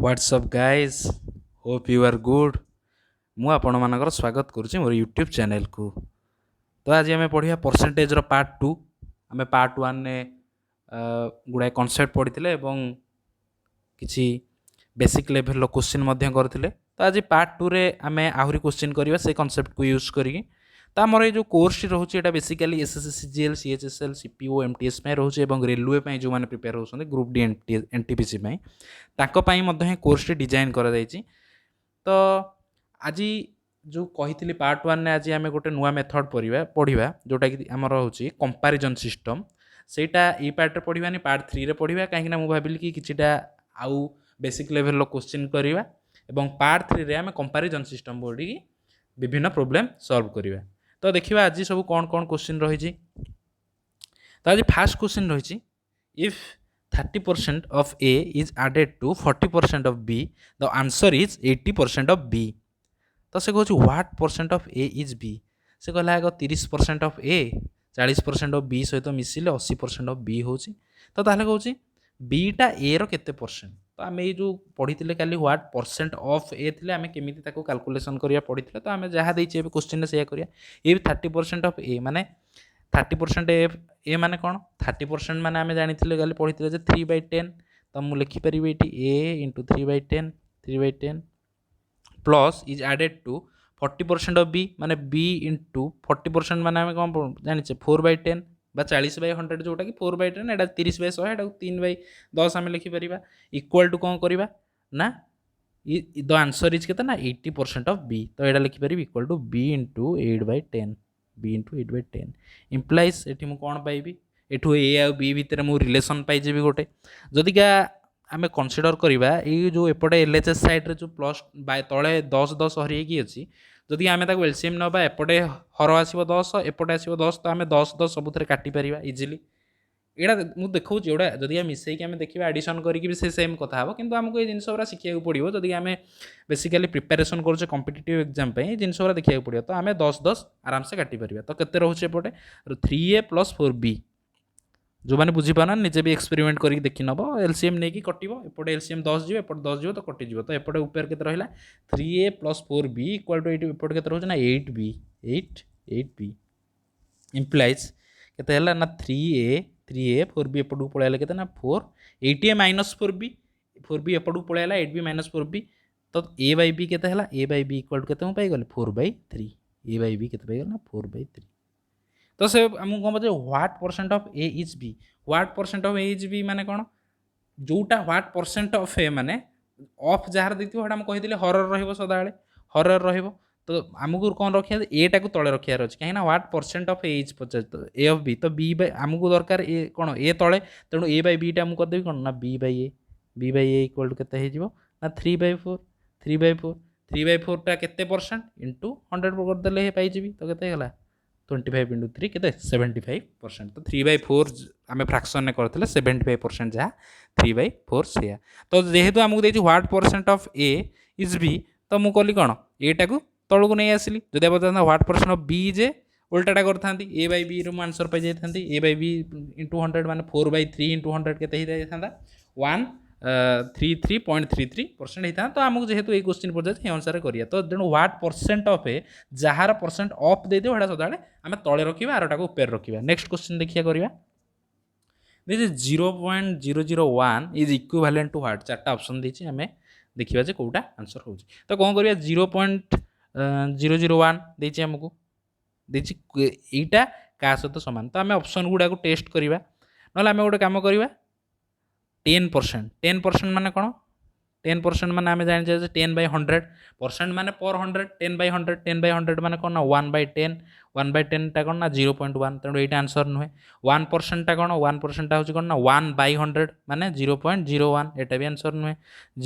WhatsApp guys hope you are good मु आपण मानकर स्वागत करुच्ची मोर यूट्यूब चैनल को। तो आज आम पढ़ा परसेंटेज पार्ट टू। आम पार्ट वन ने गुड़ाए कनसेप्ट पढ़ी किसी बेसिक लेवल क्वेश्चन करते। तो आज पार्ट टू रे आम आहरी क्वेश्चन करवा से कनसेप्ट को यूज करी। तो आमर ये जो कोर्स रोचे ये basically SSC CGL CHSL CPO MTS रोचे रेलवे जो मैंने प्रिपेयर होती group D NTPC course design कर। तो आज जो कही पार्ट वन ने आज आम गोटे नुआ मेथड पढ़ा जोटा कि आमर हूँ कंपैरिजन सिस्टम सेटा ये पार्ट रे पढ़ानी पार्ट थ्री रे पढ़ा कहीं मुझे भाविली कि किछिटा आउ बेसिक लेवल क्वेश्चन करवा एवं पार्ट थ्री रे आम कंपैरिजन सिस्टम पढ़ी विभिन्न प्रॉब्लम सॉल्व करवा। तो देखिए आज सब कौन कौन क्वेश्चन रही। तो आज फास्ट क्वेश्चन रही if 30% of A is added to 40% of B the answer is 80% of B। तो से कहूँ what percent of A is B से कहला 30% of A 40% of B सहित मिसिले 80% of B हो। तो ताहले कहूँ B टा A रो केते परसेंट। तो आम ये जो पढ़ी काली व्हाट परसेंट ऑफ ए थे आम केमी कैलकुलेशन करा पढ़ी। तो आम जहाँ देखे क्वेश्चन से करिया ये 30% ऑफ ए माने 30% ए माने कौन 30% माने आम जानी गली पढ़ी 3/10। तो मुझे लिखिपर ये A into 3/10 3/10 plus is added to 40% of B माने बी इंटू 40% माने आम कौन जानी 4/10 बा 40/100 जोटा कि 4/10 एटा 30/100 एटा 3/10 आम लिखिपर इक्वाल टू कौन करवा ना द आंसर इज केते ना 80% ऑफ बी। तो एटा लिखिपर equal to B into 8/10 B into 8/10 implies एठी मु कौन पाइबी एठू ए आ बी भितर मु रिलेशन पाइजेबी गोटे जदि का आम कनसीडर करवा ये जो एपटे एलएचएस साइड रे जो प्लस बाय तले 10 हरी अच्छी जदि आम एलसीएम नवा एपटे हर आसो 10 एपटे आसो 10 तो आम 10 सब काटिपर इजिली एटा मुझे देखा जोड़ा जदि मिसेक आम देखा एडिशन करके से सेम कथा हे कि आमको ये जिन शिखा पड़ो जदि आम बेसिकली प्रिपेरेसन करें कॉम्पिटिटिव एग्जाम जिन देखा पड़ो। तो आम 10 आराम से काटिपर। तो केते रोचे एपटे 3A + 4B जो मैंने बुझीपार निजे भी एक्सपेरिमेंट करके देखी नब एलसीएम नहीं कि कटो एपटे एलसीएम 10 जी एपटे 10 जी तो कटिज। तो एपटे ऊपर के रहा 3A + 4B इक्वल टू एपटे के रोचे ना 8B इम्प्लाइज के ना 3A 4B एपटू पलैला के ना 4 8A - 4B एपटू पलैला 8B - 4B। तो A/B के A/B इक्वल टू के पाइगल 4/3 A/B के पाइगल ना 4/3। तो से आमको कौन पचार what percent of A is B what percent of A is B माने कौन जोटा व्हाट परसेंट ऑफ ए माने ऑफ जार देखिए हम कही हरर रहिबो सदाबेले हरर रहिबो। तो आमको कौन रखिया ए टाक तले रखियार अच्छे कहीं what percent of A is पचार तो ए ऑफ बी तो बी बाय आमको दरकार ए कौन ए तले तेणु A/B टा मुझे करदेवी कौन ना B/A इक्वल टू के ना 3/4 3/4 टा केते परसेंट इंटू 100 करदे पाइजी तो के 25 इंटू 3 के 75%। तो 3/4 आम फ्राक्शन ने करते 75% जहाँ 3/4 से। तो जेहेतु आमको देखिए what percent of A is B तो मुझे कली कौन एटा को तौक नहीं आसली जब पचार व्हाट परसेंट ऑफ बी जे उल्टाटा करता A/B रो आंसर पाई जाती A/B इंटू 100 मान 4/3 इंटू 100 के 133.33% होता। तो आमको जेहेतु ये क्वेश्चन पचार अनुसार करिया। तो तेणु व्हाट परसेंट ऑफ ए जार परसेंट ऑफ दे दियो सदा आम तले रखा आरटा को ऊपर रखा। नेक्स्ट क्वेश्चन देखिए करवा this is 0.001 is equivalent to what चार्टा ऑप्शन देछि आम देखिए जे कोटा आंसर हो। तो कौन करिया 0.001 देछि आमको देछि एटा का सहित सामान। तो आम ऑप्शन गुड़ा को टेस्ट करवा ना आम गोटे काम करवा 10% माने कौन 10% माने आम जानी 10/100 परसेंट माने पर 100 10/100 माने कौन ना 1/10 1/10 टा कौन ना 0.1 तेणु ये आंसर नुहे। 1% टा कौन 1% टा हूँ कौन ना 1/100 माने 0.01 एटा भी आंसर नुहे।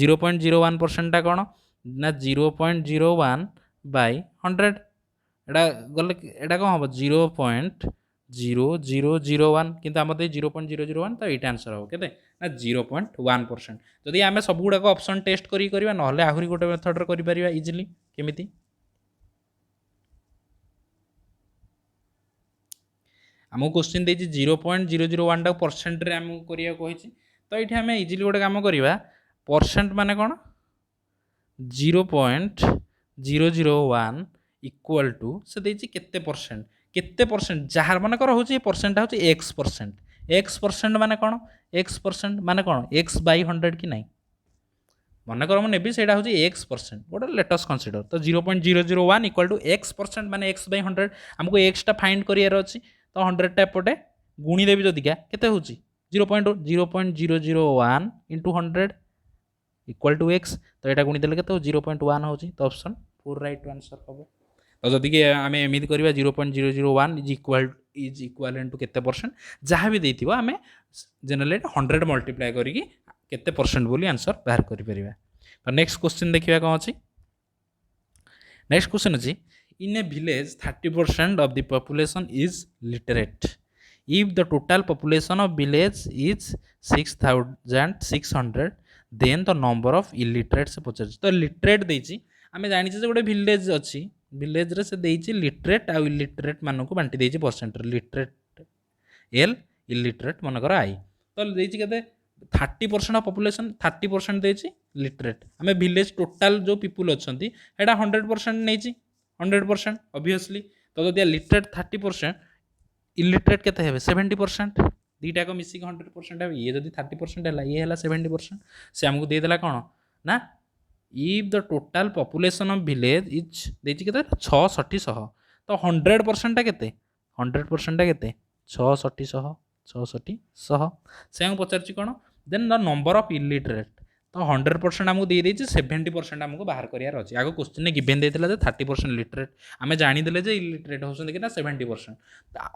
0.01% टा कौन ना 0.01/100 एटा गले एटा कौन हम 0.0001 किंतु आम 0.001 तो ये आंसर हम के ना 0.1%। जदि आम सब गुड़ाक ऑप्शन टेस्ट करा ना आहरी गोटे मेथड कर इजिली केमिति आमको क्वेश्चन देछि 0.001 टा परसेंट रे आमको करिया कहिछि। तो ये आम इजिली गोटे काम करवा परसेंट माने कौन 0.001 इक्वल टू से देछि केते परसेंट जहाँ मन कर होछि परसेंट होछि एक्स परसेंट माने कोन एक्स परसेंट माने कोन एक्स बाय 100 कि नहीं मन कर नेबी सेटा होछि एक्स परसेंट गोटे लेटस कंसीडर तो 0.001 इक्वल टू एक्स परसेंट माने एक्स बाय 100 हमको एक्स टा फाइंड करियार अछि तो 100 टा एपटे गुणी देबी जदिका केते होछि 0.001 इंटू 100 इक्वल टू एक्स तो यहाँ गुणी देले केते 0.1 होछि तो ऑप्शन 4 राइट आंसर हम तो जदि कि आम एमती करवा 0.001 इज इक्वाल टू केते परसेंट जहाँ भी देथिबो आमे जनरली 100 मल्टीप्लाई करिकी केते परसेंट बोली आंसर बाहर करि परिबा तो नेक्स्ट क्वेश्चन देखिबा कोन अछि नेक्स्ट क्वेश्चन अछि in a village 30% of the population is literate if the total population of village is 6600 then the number of illiterates पचार तो लिटरेट देछि आमे जानि जे गोटे विलेज अछि विलेज रे से देछि लिटरेट आ इलिटरेट मानको बांटी देछि परसेंट लिटरेट एल इलिटरेट मनकर आई तो देछि केते 30% ऑफ पॉपुलेशन 30% देछि लिटरेट आमे विलेज टोटल जो पीपल अछंती एटा 100% नेछि 100% ऑब्वियसली तो जदि लिटरेट 30% इलिटरेट केते हेबे 70% दीटा को मिसी 100% है ये जदि 30% है ये है 70% से हमको दे देला कोन ना if the total population of village is देछि केते 6600 तो 100% केते 100% केते 6600 से हम पचारछि कोन then the number of illiterate तो 100% हमको दे देछि 70% हमको बाहर करियार अछि आगो क्वेश्चन ने गिवन देथिला जे 30% लिटरेट आमे जानि देले जे इलिटरेट होसन कि ना 70%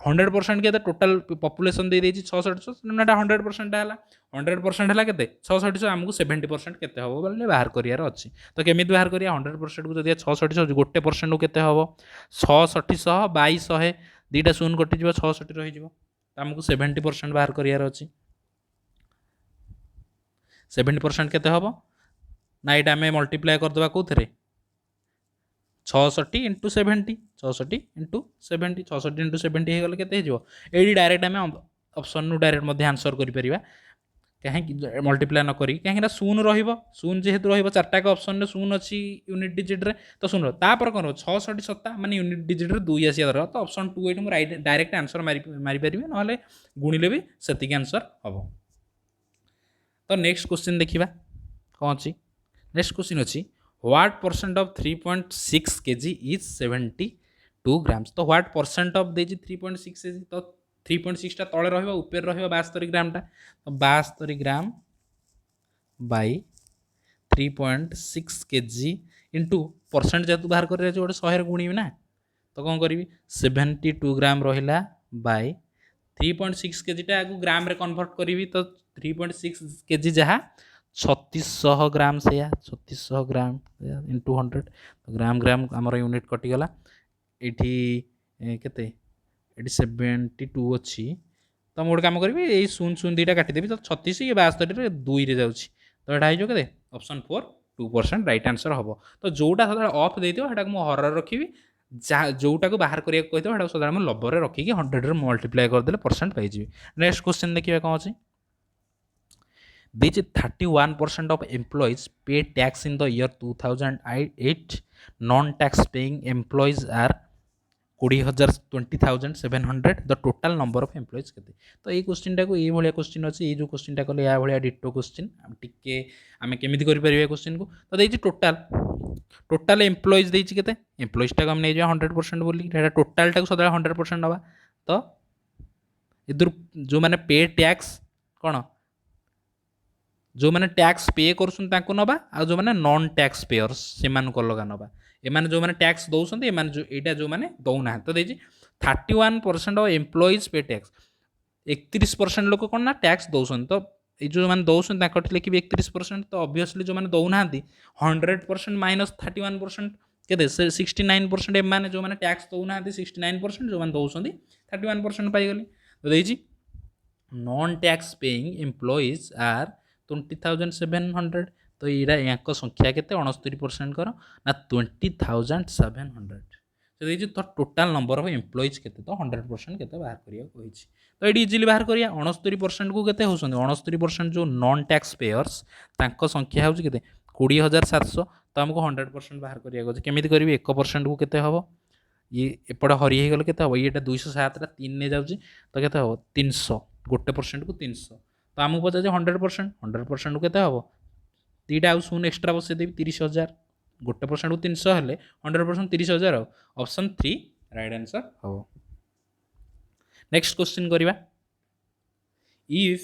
100% के टोटल पॉपुलेशन दे देछि 6600 नाटा 100% हला 100% हला केते 6600 हमको 70% केते हबो बोले बाहर करियार अछि तो केमिति बाहर करिया 100% को जदि 6600 गोटे परसेंट को केते हबो 6600 बाय 100 दीटा शून्य कटि जिवो 66 रहि जिवो हमको 70% बाहर करियार अछि 70% केते हबो ना एटा में मल्टीप्लाई कर दबा कोथरे 66 इंटू 70 66 इंटू 70 66 इंटू 70 हे गले केते हे जिवो एडी डायरेक्ट हमें ऑप्शन नु डायरेक्ट मध्ये आंसर करि परिबा कहीं मल्टीप्लाई न करी कहीं शून्य रहिबो शून्य जेहेतु रहिबो चारटा का ऑप्शन ने शून्य अछि यूनिट डिजिट रे तो शून्य तापर कोन 66 सत्ता माने यूनिट डिजिट रे 2 आसी दर तो ऑप्शन 2 एटु राइट डायरेक्ट आंसर मारी परिबे नहले गुणिले भी सेतिक आंसर हबो तो नेक्स्ट क्वेश्चन देखिबा कौन अछि नेक्स्ट क्वेश्चन अछि what percent of 3.6 KG is 72 grams तो व्हाट परसेंट ऑफ देजी 3.6 केजी तो 3.6 टा तळे रहइबा ऊपर रहइबा 72 ग्राम टा तो 72 gram by 3.6 kg into percent जेतु बाहर कर रे गोटे 100 रे गुणीबी ना तो कोन करबी 72 ग्राम रहिला बाय 3.6 केजी टा आगु ग्राम रे कन्वर्ट करिवि तो 3.6 केजी जहाँ 3600 ग्राम से 3600 ग्राम इंटू 100 तो ग्राम आमर यूनिट कटिगला ये केते 72 अच्छी तो मुझे कम करी ये 0 2टा काटिदेवी तो 36 ये 72 2 रे जाऊँगी तो यहाँ हो के ऑप्शन 4 2% राइट आंसर हम तो जोटा सदा ऑफ देते मुझे हर रखी जोटा को बाहर करिया कहते सदा मुझे लबर रखिकी 100 मल्टीप्लाई करदे परसेंट पाइबी नेक्स्ट क्वेश्चन देखिए कौन अच्छी Which 31% of employees pay tax in the year 2008 non-tax paying employees are 20,700 the total number of employees केते तो ये क्वेश्चन टा को ये भलिया क्वेश्चन अछि ये जो क्वेश्चन टा कहले या भलिया डिटो क्वेश्चन हम टिके आमे केमिति करि परिबे क्वेश्चन को तो देछि टोटल एम्प्लॉइज देछि केते एम्प्लॉइज टा हम नै जा 100% बोली एटा टोटल टा को सदा 100% नबा तो इधर जो माने पे टैक्स कोन जो मैंने टैक्स पे कर नवा आ जो मैंने नॉन टैक्स पेयर्स से अलग नवा एम जो मैंने टैक्स दौरान एम जो यहाँ जो मैंने दौना तो देखिए 31% ऑफ एम्प्लॉइज पे टैक्स 31% लोक कौन ना टैक्स दौरान तो ये जो मैंने दौरान लिखी 31% तो ऑब्वियसली जो मैंने दौना 100% माइनस 31% के 69% एम जो मैंने टैक्स दौना 69% जो मैंने दौरान 31% पाईगली तो देखिए non tax paying employees are 20,700 तो यहाँ संख्या के 69% कर ना 20,700 तो देखिए तो टोटाल नंबर ऑफ एम्प्लॉइज के तो 100% के बाहर करिया तो ये इजिली बाहर करिया 69% को केते होसन 69% जो नॉन टैक्स पेयर्स तांको संख्या होची केते 20,700 तो आमको 100% बाहर करिया केमी करी 1% को केते हम ये एपटे हरी हो गले केते हम ये 207 3 ने जाऊँगी तो केते हम 300 गोटे परसेंट को 300 तो आमको पचार 100% को केते हम दीटा आउ शून्य एक्सट्रा बसईदेवी 30,000 गोटे परसेंट को 300 हेल्ले 100% 30,000 ऑप्शन 3 राइट आंसर हम। नेक्स्ट क्वेश्चन करवा इफ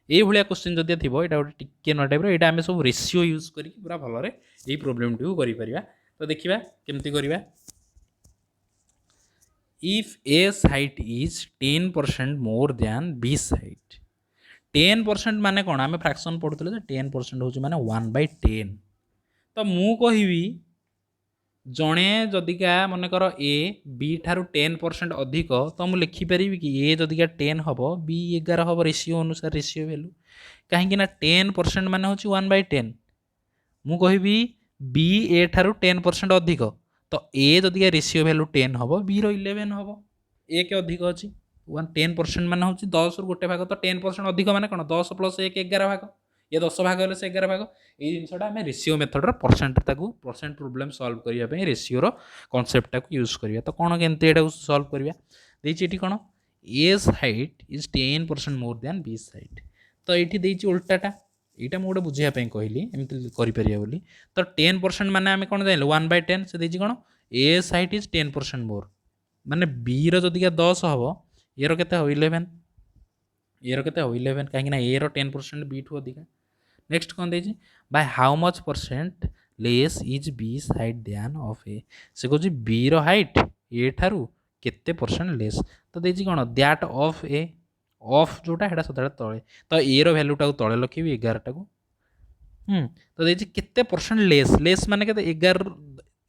ये भाया क्वेश्चन जदि थी यहाँ गोटे टिके नुआ टाइप यहाँ आम सब रेसीओ यूज कर पूरा भलरे ये प्रोब्लेम टी कर तो देखा केमती करवा if A site is 10% more than B side 10% माने कौन आम फ्रैक्शन पढ़ुले 10% हूँ माने 1/10 तो मु कहि जड़े जदिका मनकर ए बी ठारू 10% अधिक तो मुझे लिखिपर कि ए जदिका 10 हम बी 11 हम रेसीओ अनुसार रेसीओ वैल्यू कहीं 10% मान हूँ 1/10 मुझे बी ए ठारू 10% अधिक तो ए जदिका रेसीओ वैल्यू 10 हम बी रो 11 हम ए के अधिक अच्छी 10% मान हूँ 10 रु गोटे भाग तो 10% अधिक मान कौन 10 + 1 11 भाग ये 10 भाग हेल्ले से 11 भाग ये जिनसा आम ratio method percent problem solve करने रेसीओ कनसेप्ट यूज करवा तो कौन केमती सल्व करवा देखिए कौन A site is 10% more than B site तो ये उल्टाटा यहाँ मुझे बुझापी कहली एमती करें तो 10% मान आम कौन जान 1/10 से देखिए कौन ए साइट इज 10% मोर माने बी रदिका 10 हम ये के 11 ये के 11 कहीं ए 10% बी ठू अधिका नेक्स्ट कौन देखिए by how much percent less is B site than of A से कह बी हाइट ए ठारू केते परसेंट लेस तो देखिए कौन दैट ऑफ ए ऑफ जोटा है सदा तले तो ए रैल्यूटा तले लखी 11 को तो देखिए केते परसेंट लेस लेस माने के 11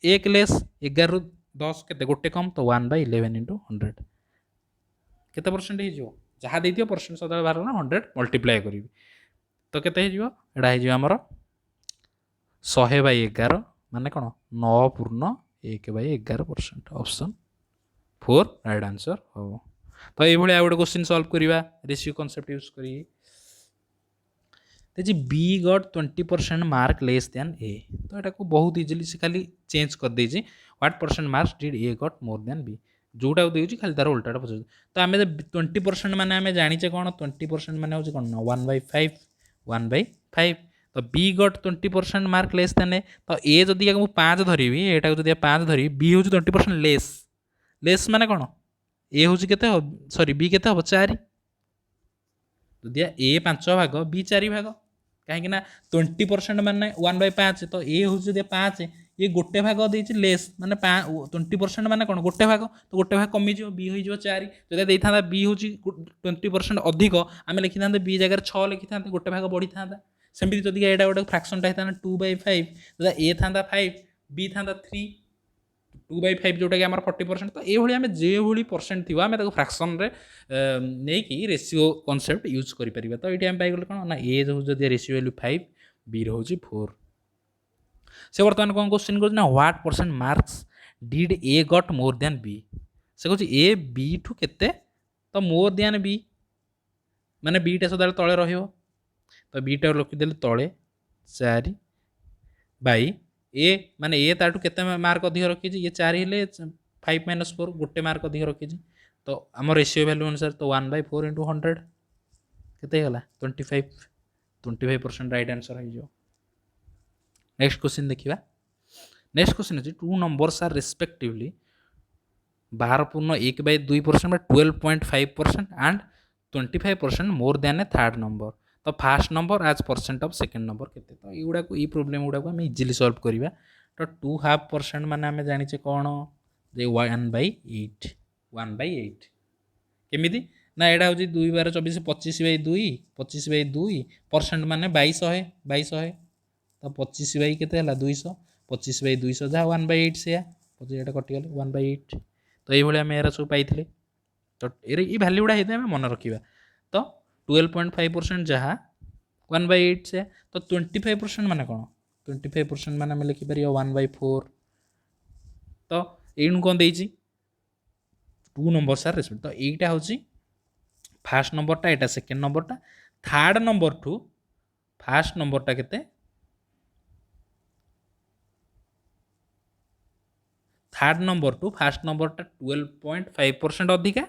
एक लेस 11 रु 10 के गोटे कम तो 1/11 × 100 केते परसेंट हो जहाँ दे परसेंट सदा बाहर ना 100 मल्टीप्लाई करी तो केते हो आमर 100/11 माने कौन 9.1/11% ऑप्शन 4 राइट आंसर हम तो ये गोटे क्वेश्चन सॉल्व करवा रेशियो कॉन्सेप्ट यूज करी B got 20% mark less than A तो यहाँ को बहुत इजिली से खाली चेंज कर देछि what percent marks did A got more than B जोटा देउछि खाली तार उल्टाटा पचार तो आम 20% माने आम जानिचे कौन 20% माने होछि कौन 1/5 तो B got 20% mark less than A तो ए जदि 5 धरबी यहाँ जब 5 धरबी बी हूँ 20% लेस लेस माने कौन ए हूँ के सॉरी बी के 4 जदि ए 5 भाग बी 4 भाग कहीं 20% माने 1/5 तो ए हूँ 5 ये गोटे भाग देती लेस माने 20% माने कौन गोटे भाग तो गोटे भाग कमिज बी हो 4 जब था बी हूँ 20% अधिक आम लिखि था बी जगह 6 लिखि था गोटे भाग बढ़ी था सेमती जदि यहाँ गोटे फ्रैक्शन होता 2/5 जब ए था 5 बी था 3 2/5 जोटा कि 40% तो ये आम जो परसेंट थी आम फ्रैक्शन नहीं कि रेशियो कॉन्सेप्ट यूज करें तो ये आम पाइगले कौन ना ए जब रेशियो वैल्यू 5 बी हूँ 4 से बर्तमान कौन क्वेश्चन कर what percent marks did A got more than B से कह ए बी ठू केते तो मोर दैन बी माने बीटा सदा तले रहिबो तो बीटा रखिदेले तले 4 बाई ए माने ए ताठू केते मार्क अधिक रखी ये 4 हेले 5 - 4 गोटे मार्क अधिक रखी तो आम रेशियो वैल्यू अनुसार तो 1/4 × 100 केते गला 25% राइट आंसर हो। नेक्स्ट क्वेश्चन देखिए नेक्स्ट क्वेश्चन अच्छी 2 numbers are respectively 12.1/2% 12.5% and 25% more than a third number तो first number as percent of second number केते तो युड़ा को प्रॉब्लम गुड़ा को आम इजिली सॉल्व करवा तो 2.5% माने आम जानिचे कौन जे 1/8 केमिति ना यहाँ हूँ 2 × 24 25/2 25/2 परसेंट माने 2200 तो 25 के 200 25/200 जहाँ 1/8 से यहाँ कटिगले 1/8 तो ये आम यार सब पाई तो ये भैल्यू गुड़ा होता है मन रखा तो 12.5% जहाँ 1/8 से तो 25% माने कौन 25% माने आम लिखिपर 1/4 तो ये कौन देती 2 नंबर सार रेस्पेक्ट तो यहीटा हूँ फास्ट नंबरटा यहाँ सेकेंड नंबरटा थर्ड नंबर ठू फास्ट नंबरटा केते थार्ड नंबर टू फास्ट नंबरटा 12.5% अधिका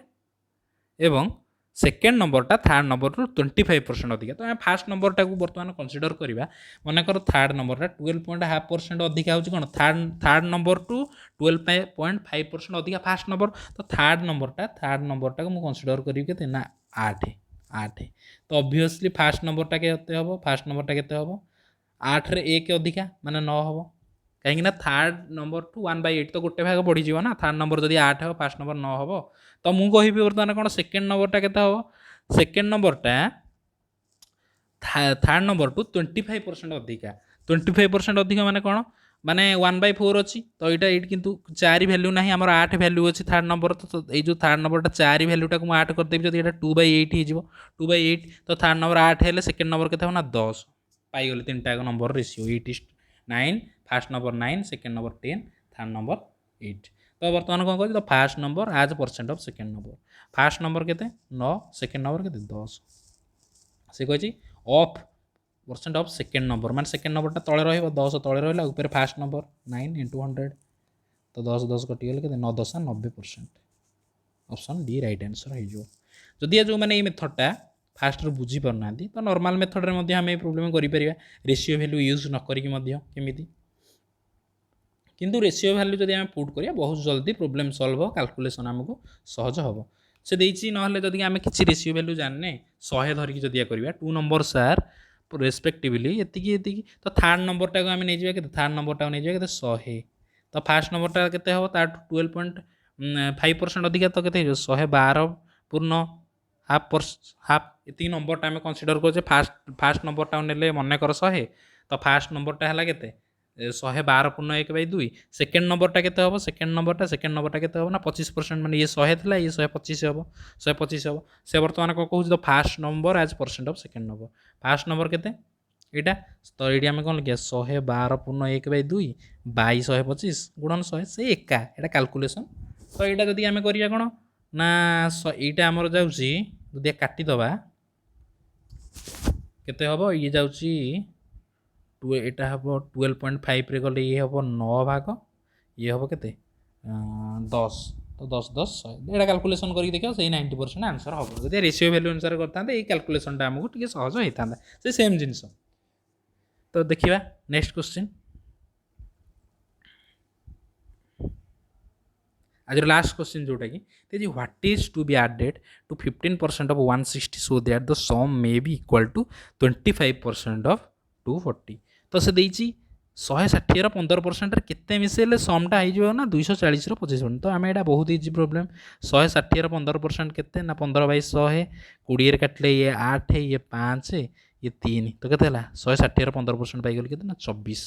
एवं सेकेंड नंबरटा थार्ड नंबर टू 25% अधिका। तो आम फास्ट नंबरटा को बर्तमान कनसीडर करवा मनकर थार्ड नंबरटा 12.5% अधिका हो कौन थार्ड नंबर टू 12.5% अधिका फास्ट नंबर। तो थार्ड नंबरटा को मुझे कनसीडर करी के ना 8 तो ऑब्वियसली फास्ट नंबरटा केते हम फास्ट नंबरटा केते हम 8 रे 1 अधिका माने 9 हम कहीं थार्ड नंबर टू 1/8 तो गोटे भाग बढ़ी ना थार्ड नंबर जब 8 हो फास्ट नंबर 9 हम तो मुझे कहि बर्तमान कौन सेकेंड नंबरटा केते हम सेकेंड नंबरटा थार्ड नंबर टू 25% अधिका 25% अधिका माने कौन माने 1/4 अच्छी तो यहाँ किंतु 4 भैल्यू ना आम 8 भैल्यू अच्छी थार्ड नंबर तो ये थार्ड नंबरटा 4 भैल्यूटा को मुझे 8 करदेवी जब यहाँ 2/8 हो 2/8 तो थार्ड नंबर 8 है सेकेंड नंबर के ना 10 पाइगले तीन टाक number ratio 8:9 first number 9 second number 10 third number 8 तो बर्तमान कौन कह तो first number as percent of second number first number के 9 सेकेंड नंबर के 10 से कही of percent of second number मान सेकेंड नंबरटा तले रहा 10 तले रहा ऊपर फास्ट नंबर 9 × 100 तो 10 कटिगले के 9 10 90% ऑप्शन डी राइट आंसर हो जदि जो मैंने ये मेथडटा फास्ट बुझी पारना तो नॉर्मल मेथड में आम प्रोब्लेम करें रेशियो वैल्यू यूज न करमी किंतु रेशियो वैल्यू जब आम पुट करिया बहुत जल्दी प्रोब्लेम सॉल्व हो कैलकुलेशन आमको सहज हम से देछि नहले जदि आम किसी रेशियो वैल्यू जाने 100 धरिकी जदि करिया 2 नंबर सार रेस्पेक्टिवली एतिकी तो थार्ड नंबरटा को आम नहीं जावा थार्ड नंबरटा नहीं जावा 100 तो फास्ट नंबरटा केते हो तार 12.5% अधिका तो केते 112 पूर्ण हाफ ये नंबरटा आम कनसीडर कर फास्ट नंबरटा ने मनकर 100 तो फास्ट नंबरटा है केते 112 पूर्ण 1/2 सेकेंड नंबरटा केते हम सेकेंड नंबरटा केते हम ना 25% माने ये 100 था ये 125 हम 125 हम से बर्तमान कौन कहूँ तो first number as percent of second number first number केते यहाँ तो ये आम कौन लिखा 112 पूर्ण 1/2 बाई 125 गुणन 100 से एका यहाँ कैलकुलेसन तो यहाँ जदि आम करिया कौन ना यहाँ आमर जाऊँगी जदि काटिदबा केते हम ये जाऊँगी एटा हम 12.5 रे गले ये हम 9 भाग ये हम के 10 तो 10 10 100 यहाँ कैलकुलेसन करके देखिए से 90% आंसर हम जब रेशियो वैल्यू अनुसार करते ये कैलकुलेसनटा आमको टे सहज होता से सेम जिनस तो देखा नेक्स्ट क्वेश्चन आज लास्ट क्वेश्चन जोटा कि what is to be added to 15% of 160 so that the sum may be equal to 25% of 240 तो से देती 160 15% केते मिसेले समटा हो ना 240 25% तो आम यहाँ बहुत इजी प्रोब्लेम 160 15% केते ना 15/100 20 काटिले ये 8 ये 5 ये 3 तो केते 160 15% पाइगल केते ना 24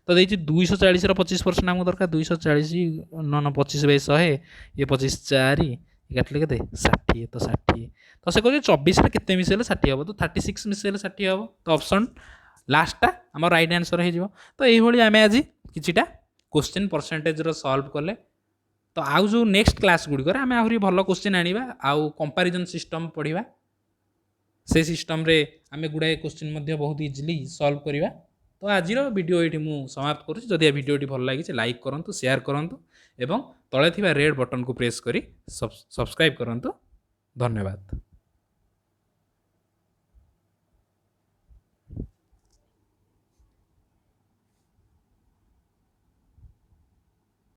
तो देखिए 240 25% आमको दरकार 240 न 25/100 ये 25 4 काटिले के 60 तो 60 तो से कह 24 केते मिसेले 60 हम तो 36 मिसेले 60 हम तो ऑप्शन लास्टटा आम राइट आंसर हो तो ये आम आज किछिटा क्वेश्चन परसेंटेज सॉल्व कले तो आउ जो नेक्स्ट क्लास गुड़िक आम आहरी भल क्वेश्चन आनिबा आउ कंपैरिजन सिस्टम पढ़िबा से सिस्टम रे आम गुड़ाए क्वेश्चन बहुत इजिली सॉल्व करिबा तो आज वीडियो ये मुझे समाप्त करुँच जदि वीडियोटी भल लगी लाइक करूँ शेयर करूँ एवं तले थिबा रेड बटन को प्रेस करी सब्सक्राइब करूँ धन्यवाद।